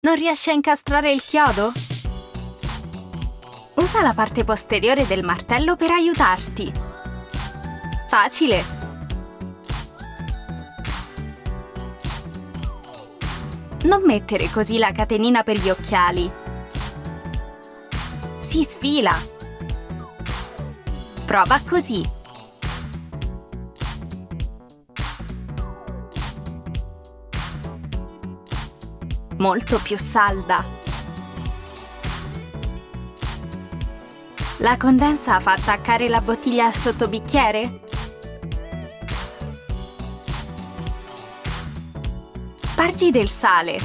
Non riesci a incastrare il chiodo? Usa la parte posteriore del martello per aiutarti. Facile! Non mettere così la catenina per gli occhiali. Si sfila. Prova così. Molto più salda. La condensa fa attaccare la bottiglia al sottobicchiere? Spargi del sale.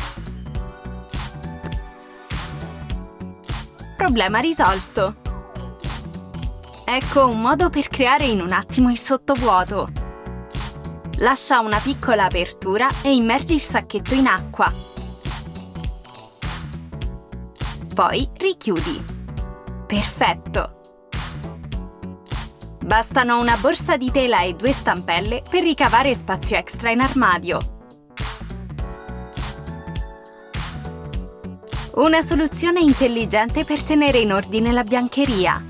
Problema risolto. Ecco un modo per creare in un attimo il sottovuoto. Lascia una piccola apertura e immergi il sacchetto in acqua. Poi richiudi. Perfetto! Bastano una borsa di tela e 2 stampelle per ricavare spazio extra in armadio. Una soluzione intelligente per tenere in ordine la biancheria.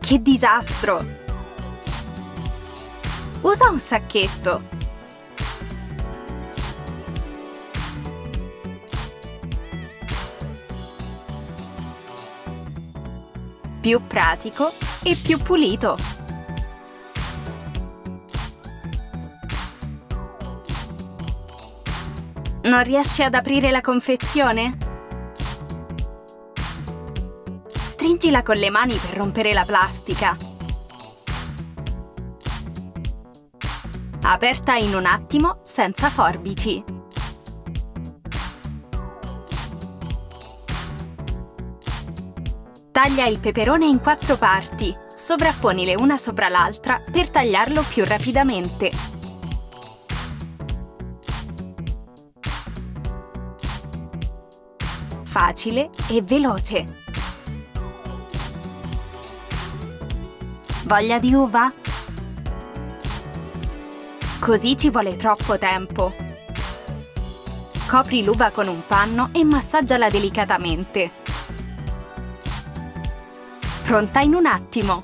Che disastro! Usa un sacchetto. Più pratico e più pulito. Non riesci ad aprire la confezione? Stringila con le mani per rompere la plastica. Aperta in un attimo senza forbici. Taglia il peperone in 4 parti, sovrapponile una sopra l'altra per tagliarlo più rapidamente. Facile e veloce. Voglia di uva? Così ci vuole troppo tempo. Copri l'uva con un panno e massaggiala delicatamente. Pronta in un attimo!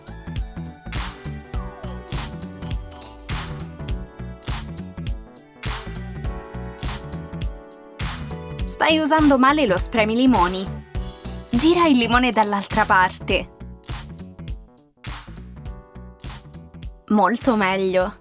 Stai usando male lo spremilimoni. Gira il limone dall'altra parte. Molto meglio.